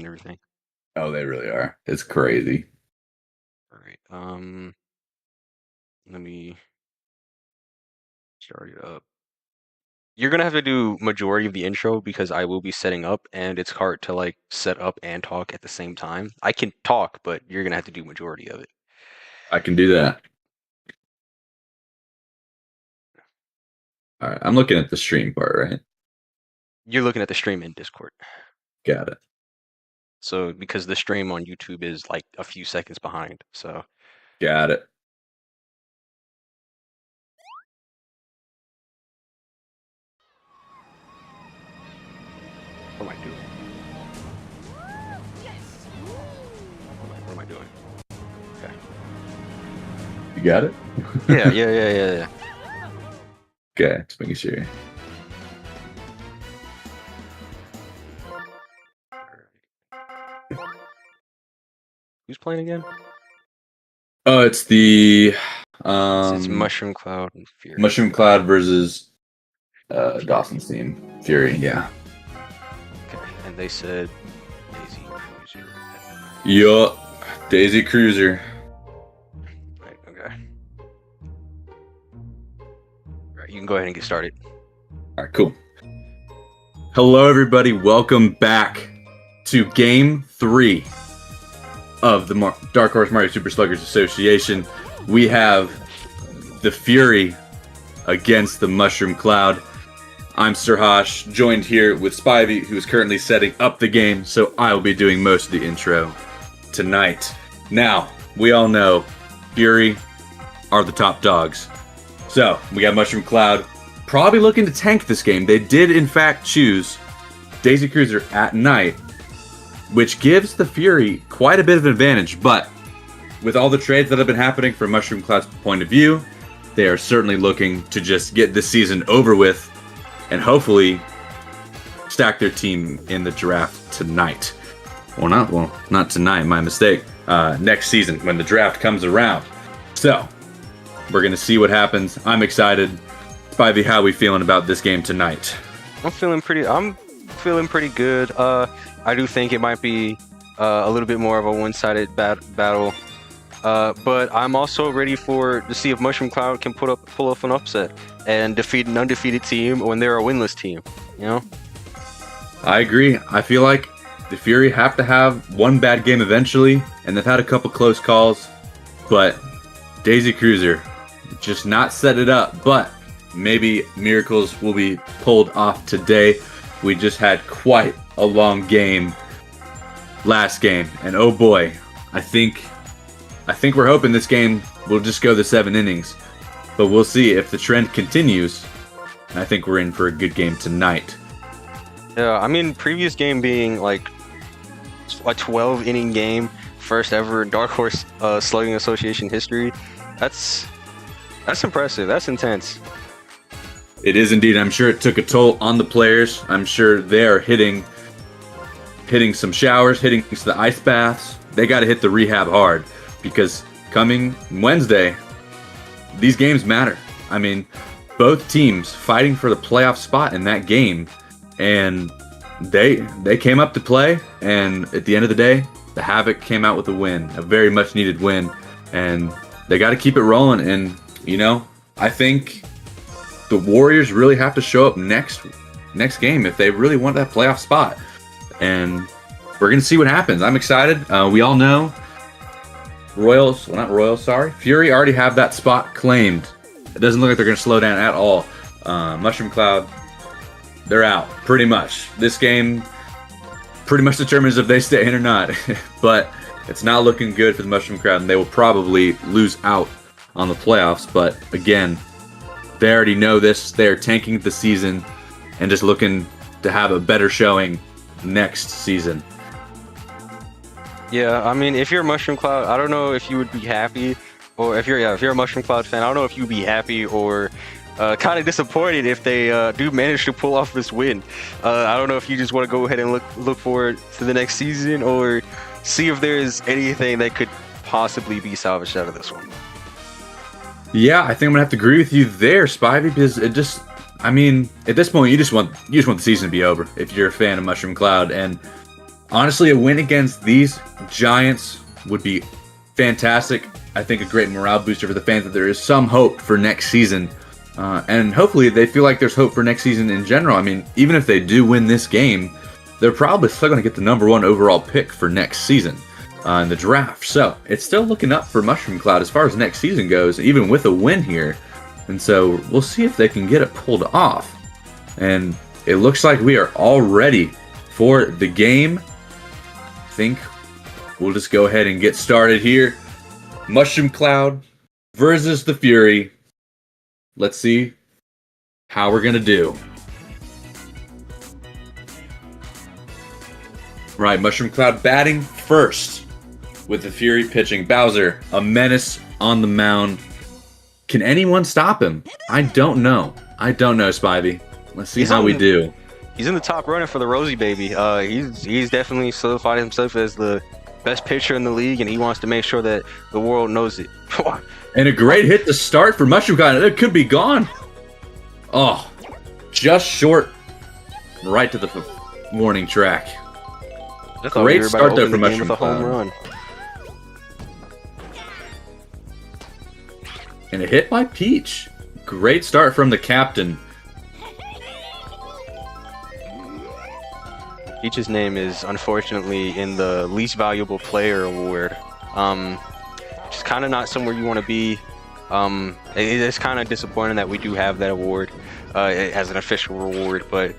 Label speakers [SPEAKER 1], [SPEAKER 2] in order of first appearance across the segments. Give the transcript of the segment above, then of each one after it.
[SPEAKER 1] and everything.
[SPEAKER 2] Oh, they really are. It's crazy.
[SPEAKER 1] All right. Let me start it up. You're gonna have to do majority of the intro because I will be setting up, and it's hard to like set up and talk at the same time. I can talk, but you're gonna have to do majority of it.
[SPEAKER 2] I can do that. All right. I'm looking at the stream part, right?
[SPEAKER 1] You're looking at the stream in Discord.
[SPEAKER 2] Got it.
[SPEAKER 1] So because the stream on YouTube is like a few seconds behind. So
[SPEAKER 2] Got it.
[SPEAKER 1] what am I doing? What am I doing? Okay.
[SPEAKER 2] You got it?
[SPEAKER 1] Yeah.
[SPEAKER 2] Okay, just making sure.
[SPEAKER 1] Who's playing again?
[SPEAKER 2] Oh, it's the
[SPEAKER 1] It's Mushroom Cloud and Fury.
[SPEAKER 2] Mushroom Cloud versus Dawson's team. Fury, yeah.
[SPEAKER 1] Okay, and they said Daisy Cruiser.
[SPEAKER 2] Yup. Daisy Cruiser.
[SPEAKER 1] Right, okay. Right, you can go ahead and get started.
[SPEAKER 2] All right, cool. Hello, everybody. Welcome back to Game 3 of the Dark Horse Mario Super Sluggers Association. We have the Fury against the Mushroom Cloud. I'm Sir Hosh, joined here with Spivey, who is currently setting up the game, so I will be doing most of the intro tonight. Now, we all know Fury are the top dogs. So, we got Mushroom Cloud probably looking to tank this game. They did, in fact, choose Daisy Cruiser at night, which gives the Fury quite a bit of an advantage, but with all the trades that have been happening from Mushroom Cloud's point of view, they are certainly looking to just get this season over with and hopefully stack their team in the draft tonight. Not tonight, my mistake. Next season when the draft comes around. So, we're going to see what happens. I'm excited. Spivey, how are we feeling about this game tonight?
[SPEAKER 1] I'm feeling pretty good. I do think it might be a little bit more of a one-sided battle. But I'm also ready to see if Mushroom Cloud can pull off an upset and defeat an undefeated team when they're a winless team, you know?
[SPEAKER 2] I agree. I feel like the Fury have to have one bad game eventually, and they've had a couple close calls, but Daisy Cruiser just not set it up, but maybe miracles will be pulled off today. We just had quite a long game last game, and oh boy, I think we're hoping this game will just go the 7 innings, but we'll see if the trend continues. I think we're in for a good game tonight.
[SPEAKER 1] Yeah, I mean, previous game being like a 12-inning game, first ever in Dark Horse Slugging Association history. That's impressive. That's intense.
[SPEAKER 2] It is indeed. I'm sure it took a toll on the players. I'm sure they're hitting some showers, hitting the ice baths. They got to hit the rehab hard because coming Wednesday, these games matter. I mean, both teams fighting for the playoff spot in that game, and they came up to play, and at the end of the day, the Havoc came out with a win, a very much needed win, and they got to keep it rolling. And you know, I think the Warriors really have to show up next game if they really want that playoff spot, and we're gonna see what happens. I'm excited. We all know Fury already have that spot claimed. It doesn't look like they're gonna slow down at all. Mushroom Cloud, they're out pretty much. This game pretty much determines if they stay in or not. But it's not looking good for the Mushroom Cloud, and they will probably lose out on the playoffs. But again, they already know this. They're tanking the season and just looking to have a better showing next season.
[SPEAKER 1] Yeah, I mean, if you're a Mushroom Cloud, I don't know if you would be happy, or if you're a Mushroom Cloud fan, I don't know if you'd be happy or kind of disappointed if they do manage to pull off this win. I don't know if you just want to go ahead and look forward to the next season or see if there's anything that could possibly be salvaged out of this one.
[SPEAKER 2] Yeah, I think I'm gonna have to agree with you there, Spivey, because it just, I mean, at this point, you just want the season to be over if you're a fan of Mushroom Cloud, and Honestly, a win against these Giants would be fantastic. I think a great morale booster for the fans that there is some hope for next season. And hopefully they feel like there's hope for next season in general. I mean, even if they do win this game, they're probably still going to get the #1 overall pick for next season in the draft. So it's still looking up for Mushroom Cloud as far as next season goes, even with a win here. And so we'll see if they can get it pulled off. And it looks like we are all ready for the game. I think we'll just go ahead and get started here. Mushroom Cloud versus the Fury. Let's see how we're going to do. Right, Mushroom Cloud batting first with the Fury pitching. Bowser, a menace on the mound. Can anyone stop him? I don't know. I don't know, Spivey. Let's see how we do.
[SPEAKER 1] He's in the top runner for the Rosie baby. He's definitely solidified himself as the best pitcher in the league, and he wants to make sure that the world knows it.
[SPEAKER 2] And a great hit to start for Mushroom Cloud. It could be gone. Oh, just short. Right to the warning track. Great start there for Mushroom Cloud. Run. And a hit by Peach. Great start from the captain.
[SPEAKER 1] Peach's name is unfortunately in the least valuable player award. Which is kind of not somewhere you want to be. It's kind of disappointing that we do have that award as an official reward, but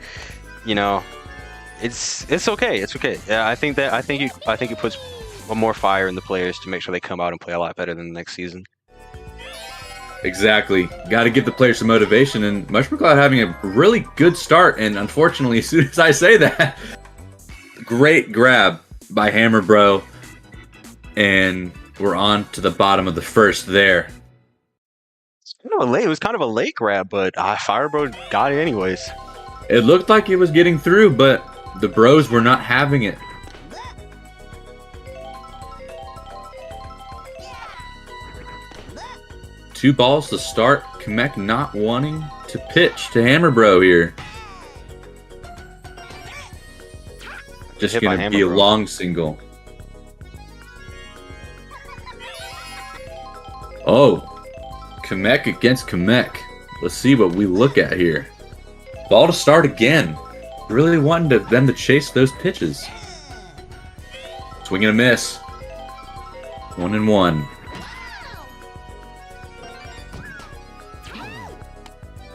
[SPEAKER 1] you know, it's okay. It's okay. Yeah, I think it puts more fire in the players to make sure they come out and play a lot better than the next season.
[SPEAKER 2] Exactly. Got to give the players some motivation, and Mushroom Cloud having a really good start. And unfortunately, as soon as I say that, great grab by Hammer Bro, and we're on to the bottom of the first there.
[SPEAKER 1] It was kind of a late grab, but Fire Bro got it anyways.
[SPEAKER 2] It looked like it was getting through, but the Bros were not having it. Two balls to start. Kamek not wanting to pitch to Hammer Bro here. Just going to be a long single. Oh, Kamek against Kamek. Let's see what we look at here. Ball to start again. Really wanting them to chase those pitches. Swing and a miss. 1-1.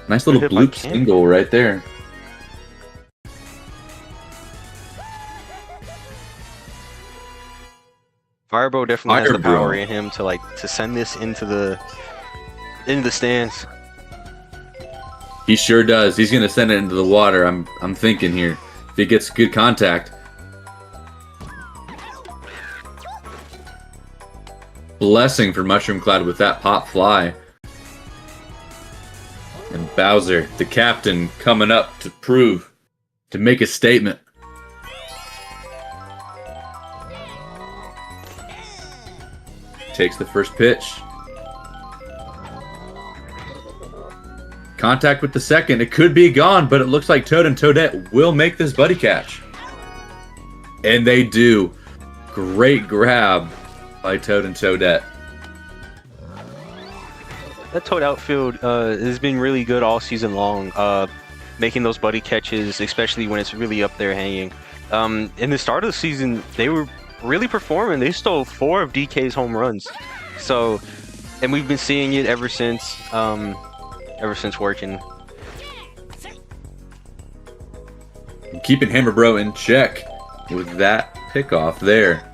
[SPEAKER 2] Nice little bloop single right there.
[SPEAKER 1] Firebro definitely has the power in him to send this into the stands.
[SPEAKER 2] He sure does. He's gonna send it into the water. I'm thinking here. If he gets good contact. Blessing for Mushroom Cloud with that pop fly. And Bowser, the captain, coming up to make a statement. Takes the first pitch. Contact with the second. It could be gone, but it looks like Toad and Toadette will make this buddy catch. And they do. Great grab by Toad and Toadette.
[SPEAKER 1] That Toad outfield has been really good all season long, making those buddy catches, especially when it's really up there hanging. In the start of the season, they were really performing. They stole 4 of DK's home runs. So, and we've been seeing it ever since working.
[SPEAKER 2] Keeping Hammer Bro in check with that pickoff there.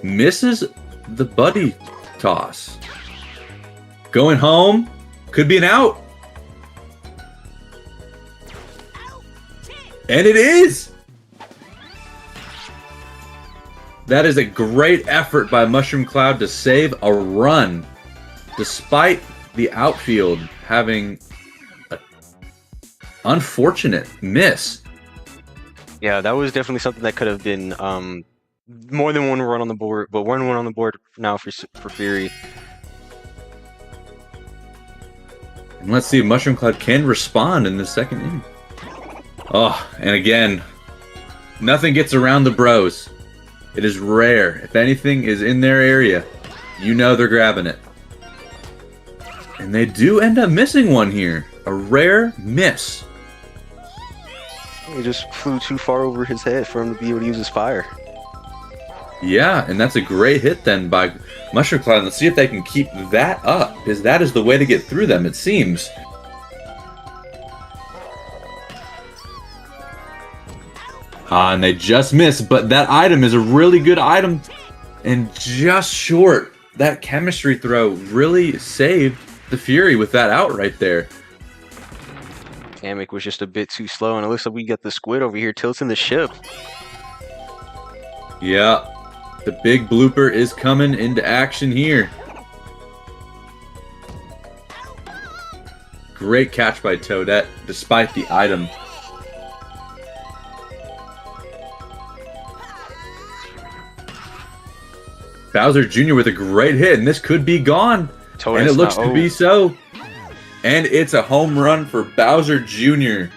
[SPEAKER 2] Misses the buddy toss. Going home. Could be an out. And it is. That is a great effort by Mushroom Cloud to save a run, despite the outfield having an unfortunate miss.
[SPEAKER 1] Yeah, that was definitely something that could have been more than one run on the board, but 1 on the board now for Fury.
[SPEAKER 2] And let's see if Mushroom Cloud can respond in the second inning. Oh, and again, nothing gets around the bros. It is rare. If anything is in their area, you know they're grabbing it. And they do end up missing one here. A rare miss.
[SPEAKER 1] He just flew too far over his head for him to be able to use his fire.
[SPEAKER 2] Yeah, and that's a great hit then by Mushroom Cloud. Let's see if they can keep that up, because that is the way to get through them, it seems. And they just missed, but that item is a really good item and just short. That chemistry throw really saved the Fury with that out right there.
[SPEAKER 1] Kamek was just a bit too slow, and it looks like we got the squid over here tilting the ship.
[SPEAKER 2] Yeah, the big blooper is coming into action here. Great catch by Toadette, despite the item. Bowser Jr. with a great hit, and this could be gone.
[SPEAKER 1] Toadette's
[SPEAKER 2] and it looks to be so. And it's a home run for Bowser Jr.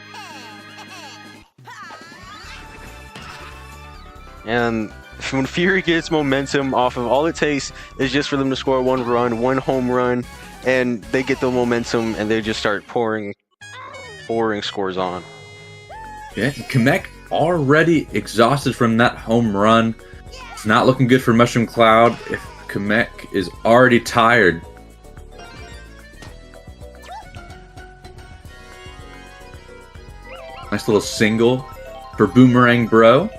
[SPEAKER 1] And when Fury gets momentum off of, all it takes is just for them to score one run, one home run, and they get the momentum and they just start pouring scores on.
[SPEAKER 2] Yeah, Kamek already exhausted from that home run. It's not looking good for Mushroom Cloud if Kamek is already tired. Nice little single for Boomerang Bro.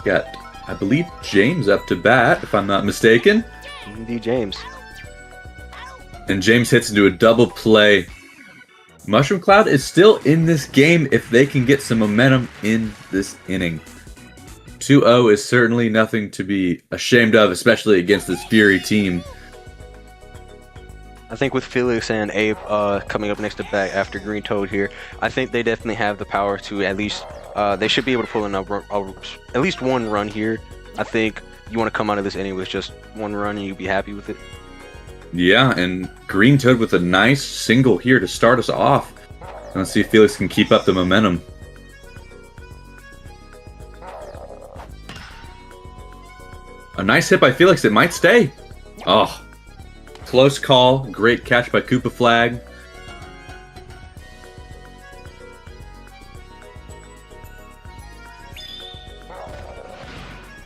[SPEAKER 2] Got, I believe, James up to bat, if I'm not mistaken.
[SPEAKER 1] Indeed, James.
[SPEAKER 2] And James hits into a double play. Mushroom Cloud is still in this game if they can get some momentum in this inning. 2-0 is certainly nothing to be ashamed of, especially against this Fury team.
[SPEAKER 1] I think with Felix and Abe coming up next to bat after Green Toad here, I think they definitely have the power to at least, they should be able to pull in at least one run here. I think you want to come out of this inning with just one run and you'd be happy with it.
[SPEAKER 2] Yeah, and Green Toad with a nice single here to start us off. And let's see if Felix can keep up the momentum. A nice hit by Felix. It might stay. Oh, close call. Great catch by Koopa Flag.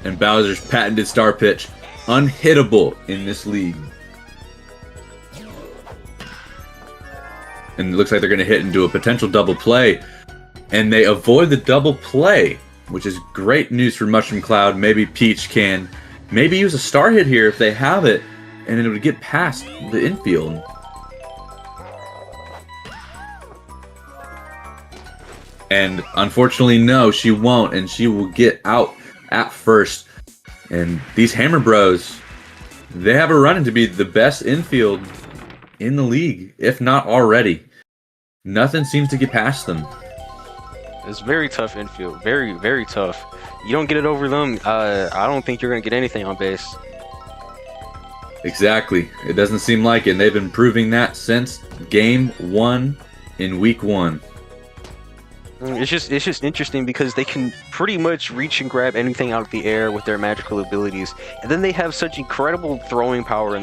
[SPEAKER 2] And Bowser's patented star pitch. Unhittable in this league. And it looks like they're going to hit into a potential double play. And they avoid the double play, which is great news for Mushroom Cloud. Maybe Peach can maybe use a star hit here if they have it, and it would get past the infield. And unfortunately, no, she won't, and she will get out at first. And these Hammer Bros, they have a run to be the best infield in the league, if not already. Nothing seems to get past them.
[SPEAKER 1] It's very tough infield. Very, very tough. You don't get it over them, I don't think you're going to get anything on base.
[SPEAKER 2] Exactly. It doesn't seem like it. And they've been proving that since game 1 in week 1.
[SPEAKER 1] It's just interesting because they can pretty much reach and grab anything out of the air with their magical abilities, and then they have such incredible throwing power in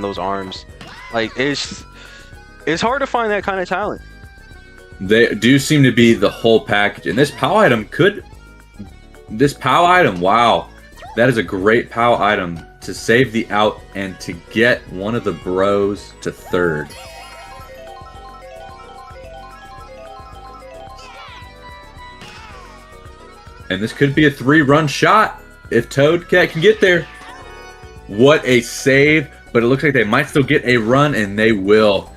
[SPEAKER 1] those arms. Like it's hard to find that kind of talent.
[SPEAKER 2] They do seem to be the whole package, and this POW item wow, that is a great POW item to save the out and to get one of the bros to third. And this could be a 3-run shot if Toadcat can get there. What a save, but it looks like they might still get a run, and they will.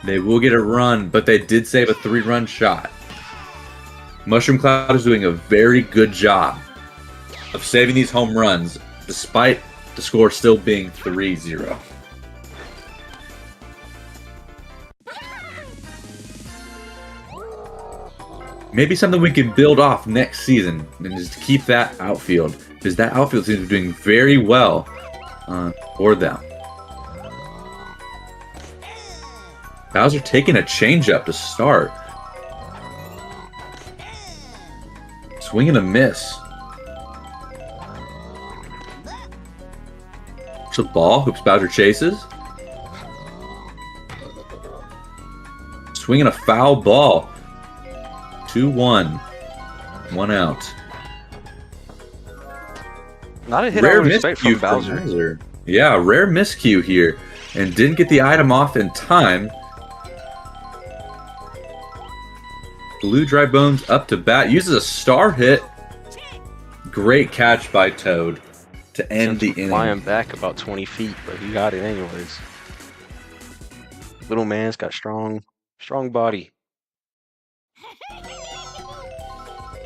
[SPEAKER 2] They will get a run, but they did save a 3-run shot. Mushroom Cloud is doing a very good job of saving these home runs, despite the score still being 3-0. Maybe something we can build off next season and just keep that outfield, because that outfield seems to be doing very well. for them. Bowser taking a changeup to start. Swing and a miss. It's a ball. Hoops Bowser chases. Swinging a foul ball. 2-1. 1 out.
[SPEAKER 1] Not a hit I would expect from Bowser.
[SPEAKER 2] Yeah, rare miscue here. And didn't get the item off in time. Blue Dry Bones up to bat. Uses a star hit. Great catch by Toad to end the inning.
[SPEAKER 1] Flying back about 20 feet, but he got it anyways. Little man's got strong body.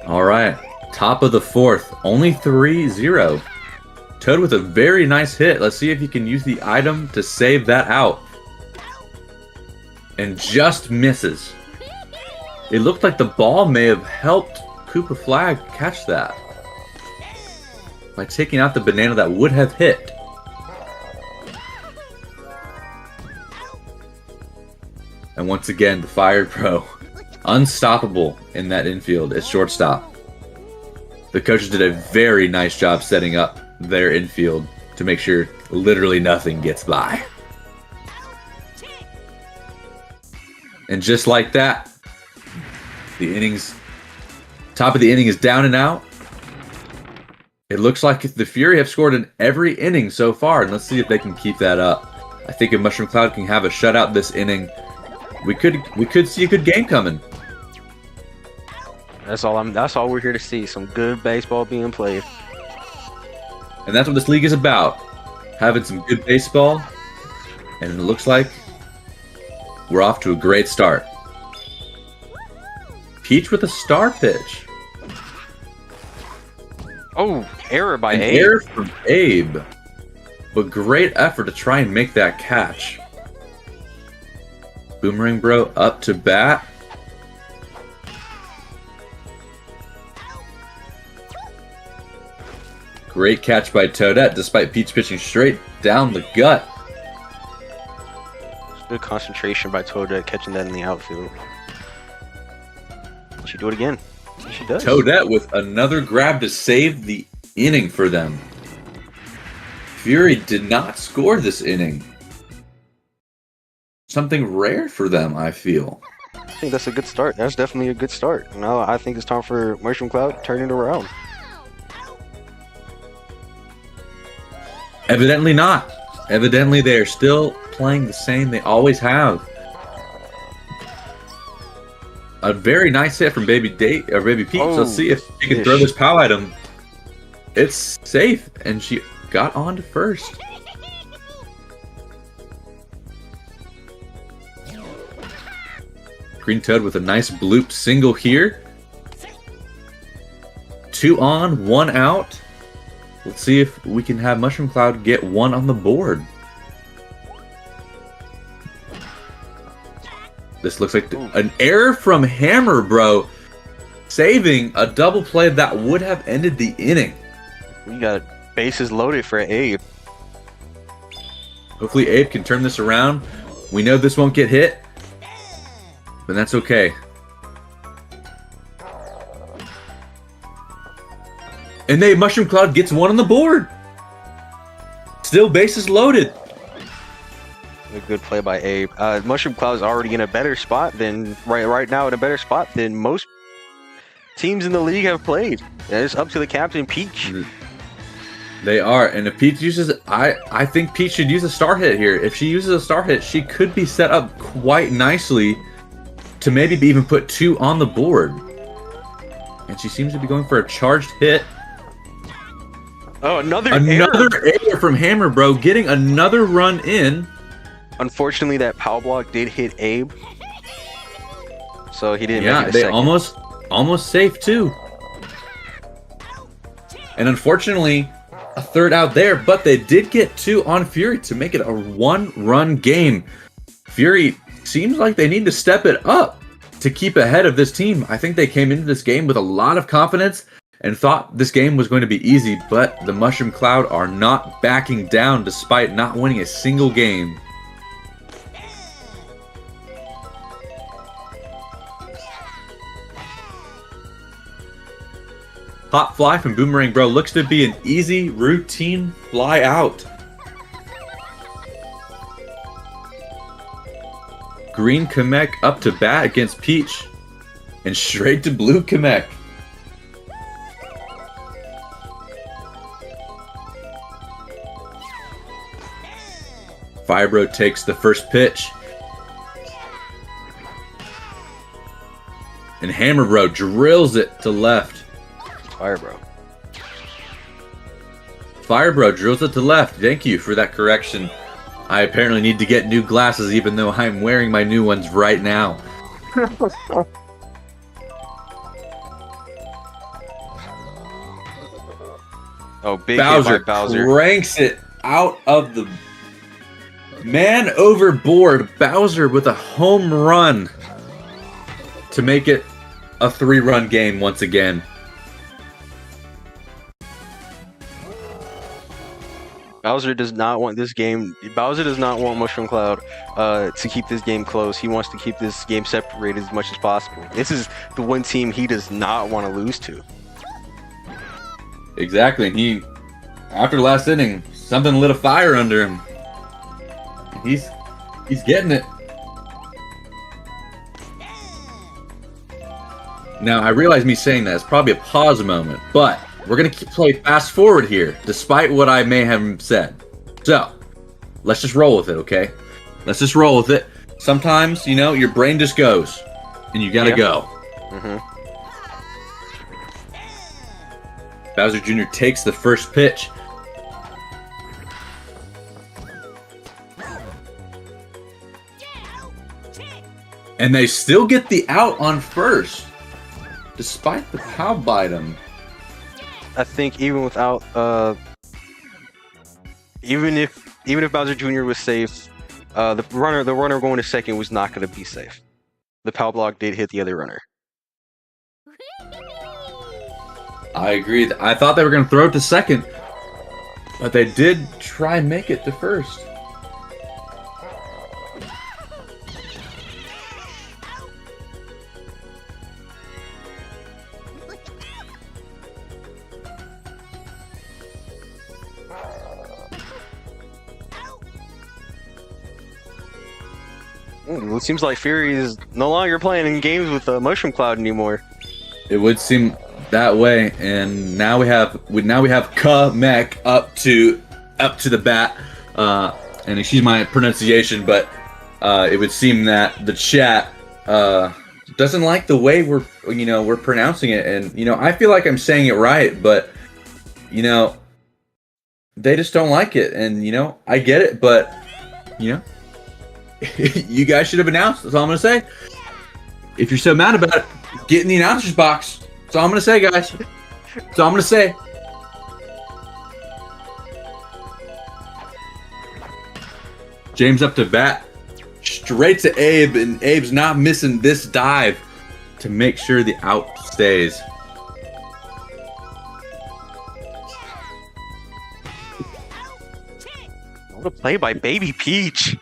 [SPEAKER 2] All right, top of the fourth, only 3-0. Toad with a very nice hit. Let's see if he can use the item to save that out. And just misses. It looked like the ball may have helped Koopa Flag catch that by taking out the banana that would have hit. And once again, the Fire Pro, unstoppable in that infield at shortstop. The coaches did a very nice job setting up their infield to make sure literally nothing gets by. And just like that, top of the inning is down and out. It looks like the Fury have scored in every inning so far, and let's see if they can keep that up. I think if Mushroom Cloud can have a shutout this inning, we could see a good game coming.
[SPEAKER 1] That's all we're here to see. Some good baseball being played.
[SPEAKER 2] And that's what this league is about. Having some good baseball. And it looks like we're off to a great start. Peach with a star pitch.
[SPEAKER 1] Oh, error by Abe.
[SPEAKER 2] Error from Abe. But great effort to try and make that catch. Boomerang Bro up to bat. Great catch by Toadette, despite Peach pitching straight down the gut.
[SPEAKER 1] Good concentration by Toadette catching that in the outfield. She do it again. She does.
[SPEAKER 2] Toadette with another grab to save the inning for them. Fury did not score this inning. Something rare for them, I feel.
[SPEAKER 1] I think that's a good start. That's definitely a good start. Now I think it's time for Mushroom Cloud to turn it around.
[SPEAKER 2] Evidently not. Evidently they are still playing the same they always have. A very nice hit from Baby Peach. Let's see if she can throw this POW item. It's safe, and she got on to first. Green Toad with a nice bloop single here. 2 on, 1 out. Let's see if we can have Mushroom Cloud get 1 on the board. This looks like an error from Hammer Bro, saving a double play that would have ended the inning.
[SPEAKER 1] We got bases loaded for Abe.
[SPEAKER 2] Hopefully Abe can turn this around. We know this won't get hit, but that's okay. And Mushroom Cloud gets 1 on the board. Still bases loaded.
[SPEAKER 1] A good play by Abe. Mushroom Cloud is already in a better spot than right now, in a better spot than most teams in the league have played. And it's up to the captain, Peach.
[SPEAKER 2] They are, and if Peach uses, I think Peach should use a star hit here. If she uses a star hit, she could be set up quite nicely to maybe even put 2 on the board. And she seems to be going for a charged hit.
[SPEAKER 1] Oh, another
[SPEAKER 2] error from Hammer Bro, getting another run in.
[SPEAKER 1] Unfortunately, that POW block did hit Abe, so he didn't.
[SPEAKER 2] Yeah,
[SPEAKER 1] make it a
[SPEAKER 2] they
[SPEAKER 1] second.
[SPEAKER 2] almost safe too. And unfortunately, a third out there, but they did get 2 on Fury to make it a 1-run game. Fury seems like they need to step it up to keep ahead of this team. I think they came into this game with a lot of confidence. and thought this game was going to be easy, but the Mushroom Cloud are not backing down despite not winning a single game. Hot Fly from Boomerang Bro looks to be an easy routine fly out. Green Kamek up to bat against Peach, and straight to Blue Kamek. Firebro takes the first pitch. And Hammer Bro drills it to left.
[SPEAKER 1] Firebro.
[SPEAKER 2] Firebro drills it to left. Thank you for that correction. I apparently need to get new glasses even though I'm wearing my new ones right now.
[SPEAKER 1] Oh, big hit by Bowser.
[SPEAKER 2] Cranks it out of the man overboard. Bowser with a home run to make it a 3-run game once again.
[SPEAKER 1] Bowser does not want this game. Bowser does not want Mushroom Cloud to keep this game close. He wants to keep this game separated as much as possible. This is the one team he does not want to lose to.
[SPEAKER 2] Exactly. He, after last inning, something lit a fire under him. He's getting it. Now, I realize me saying that is probably a pause moment, but we're going to play fast forward here, despite what I may have said. So, let's just roll with it, okay? Let's just roll with it. Sometimes, you know, your brain just goes, and you got to go. Bowser Jr. takes the first pitch. And they still get the out on first, despite the pow bite him.
[SPEAKER 1] I think even without, even if Bowser Jr. was safe, the runner going to second was not going to be safe. The pow block did hit the other runner.
[SPEAKER 2] I agree. I thought they were going to throw it to second, but they did try and make it to first.
[SPEAKER 1] It seems like Fury is no longer playing in games with Mushroom Cloud anymore.
[SPEAKER 2] It would seem that way, and now we have Kamek up to the bat. And excuse my pronunciation, but it would seem that the chat doesn't like the way we're pronouncing it, and I feel like I'm saying it right, but they just don't like it, and I get it, but you guys should have announced. That's all I'm gonna say. If you're so mad about it, get in the announcer's box. That's all I'm gonna say, guys. That's all I'm gonna say. James up to bat, straight to Abe, and Abe's not missing this dive to make sure the out stays.
[SPEAKER 1] What a play by Baby Peach.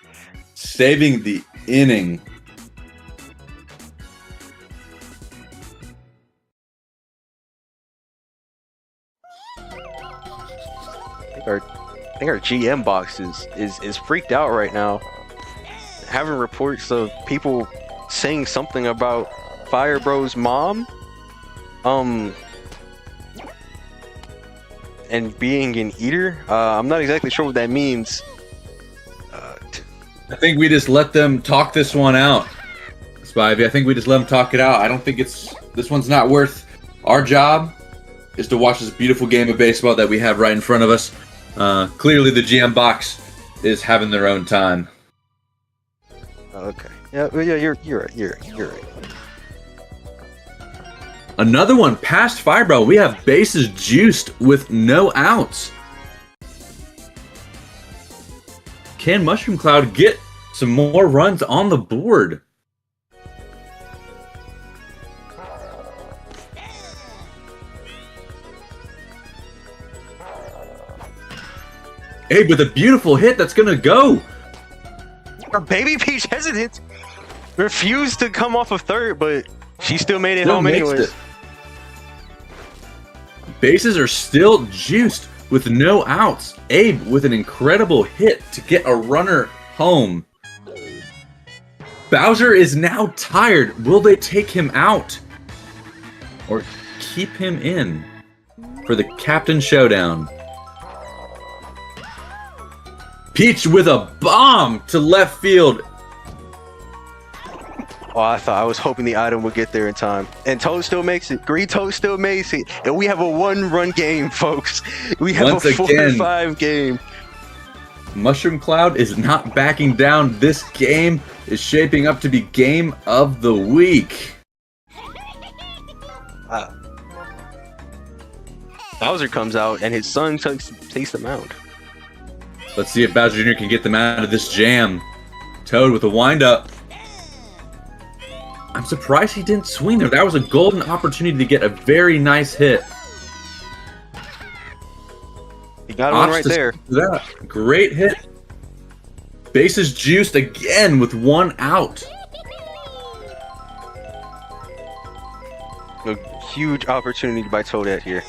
[SPEAKER 2] Saving the inning.
[SPEAKER 1] I think our GM box is freaked out right now. Having reports of people saying something about Fire Bro's mom, and being an eater. I'm not exactly sure what that means.
[SPEAKER 2] I think we just let them talk this one out, Spivey. I think we just let them talk it out. I don't think this one's not worth our job. Is to watch this beautiful game of baseball that we have right in front of us. Clearly, the GM box is having their own time.
[SPEAKER 1] Okay. Yeah. You're right. You're right.
[SPEAKER 2] Another one past Firebro. We have bases juiced with no outs. Can Mushroom Cloud get some more runs on the board? Abe with a beautiful hit that's gonna go.
[SPEAKER 1] Our Baby Peach hesitant. Refused to come off of third, but she still made it
[SPEAKER 2] Still
[SPEAKER 1] home
[SPEAKER 2] makes
[SPEAKER 1] anyways.
[SPEAKER 2] it. Bases are still juiced with no outs. Abe with an incredible hit to get a runner home. Bowser is now tired. Will they take him out or keep him in for the Captain Showdown? Peach with a bomb to left field.
[SPEAKER 1] Oh, I was hoping the item would get there in time. And Toad still makes it. Green Toad still makes it. And we have a 1-run game, folks. We have
[SPEAKER 2] Once
[SPEAKER 1] a
[SPEAKER 2] again,
[SPEAKER 1] 4-5 game.
[SPEAKER 2] Mushroom Cloud is not backing down. This game is shaping up to be game of the week.
[SPEAKER 1] Bowser comes out and his son takes the mound.
[SPEAKER 2] Let's see if Bowser Jr. can get them out of this jam. Toad with a windup. I'm surprised he didn't swing there. That was a golden opportunity to get a very nice hit.
[SPEAKER 1] He got one right there.
[SPEAKER 2] That great hit. Bases juiced again with 1 out.
[SPEAKER 1] A huge opportunity by Toadette here.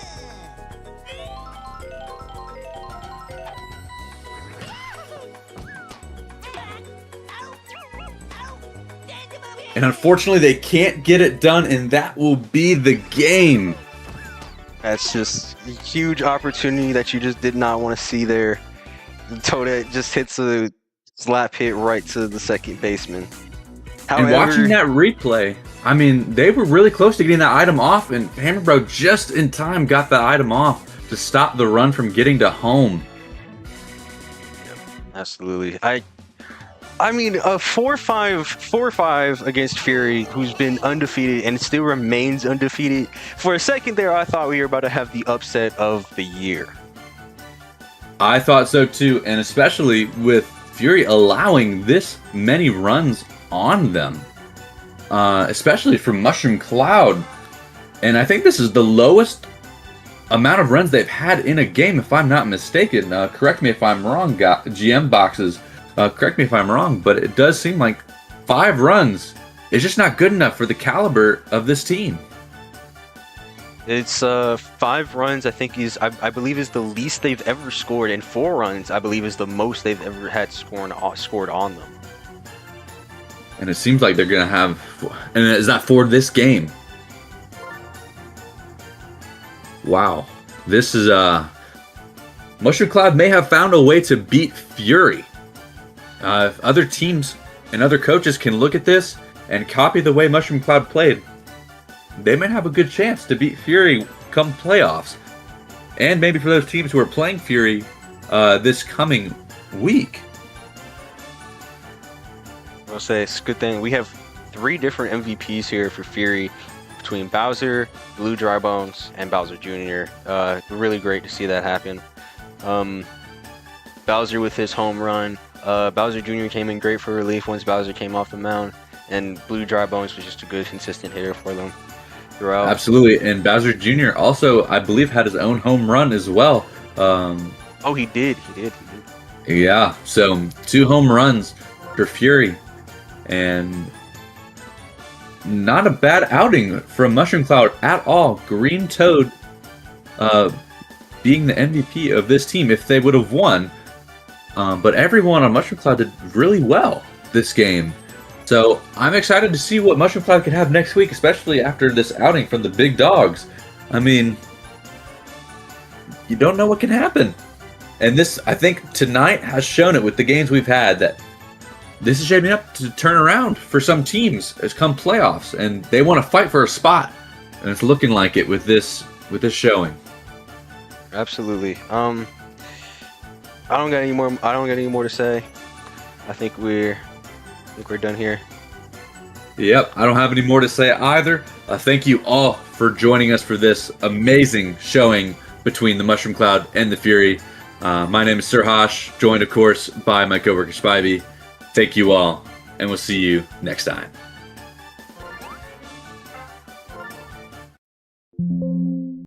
[SPEAKER 2] And unfortunately, they can't get it done, and that will be the game.
[SPEAKER 1] That's just a huge opportunity that you just did not want to see there. Toadette just hits a slap hit right to the second baseman. However,
[SPEAKER 2] And watching that replay, I mean, they were really close to getting that item off, and Hammer Bro just in time got that item off to stop the run from getting to home.
[SPEAKER 1] Absolutely. I mean, a 4-5 against Fury, who's been undefeated and still remains undefeated. For a second there, I thought we were about to have the upset of the year.
[SPEAKER 2] I thought so too, and especially with Fury allowing this many runs on them, especially from Mushroom Cloud. And I think this is the lowest amount of runs they've had in a game, if I'm not mistaken. Correct me if I'm wrong, GM boxes. Correct me if I'm wrong, but it does seem like 5 runs is just not good enough for the caliber of this team.
[SPEAKER 1] It's 5 runs, I think I believe is the least they've ever scored, and 4 runs, I believe, is the most they've ever had scored on them.
[SPEAKER 2] And it seems like they're gonna have, and is that for this game? Wow, this is Mushroom Cloud may have found a way to beat Fury. If other teams and other coaches can look at this and copy the way Mushroom Cloud played, they may have a good chance to beat Fury come playoffs. And maybe for those teams who are playing Fury this coming week.
[SPEAKER 1] I'll say it's a good thing. We have 3 different MVPs here for Fury between Bowser, Blue Dry Bones, and Bowser Jr. Really great to see that happen. Bowser with his home run. Bowser Jr. came in great for relief once Bowser came off the mound, and Blue Dry Bones was just a good, consistent hitter for them throughout.
[SPEAKER 2] Absolutely, and Bowser Jr. also, I believe, had his own home run as well.
[SPEAKER 1] Oh, he did.
[SPEAKER 2] Yeah, so 2 home runs for Fury, and not a bad outing from Mushroom Cloud at all. Green Toad being the MVP of this team if they would have won. But everyone on Mushroom Cloud did really well this game. So I'm excited to see what Mushroom Cloud can have next week, especially after this outing from the big dogs. I mean, you don't know what can happen. And this, I think, tonight has shown it with the games we've had that this is shaping up to turn around for some teams as come playoffs, and they want to fight for a spot. And it's looking like it with this showing.
[SPEAKER 1] Absolutely. I don't got any more to say. I think we're done here.
[SPEAKER 2] Yep, I don't have any more to say either. Thank you all for joining us for this amazing showing between the Mushroom Cloud and the Fury. My name is Sir Hosh, joined of course by my coworker Spivey. Thank you all, and we'll see you next time.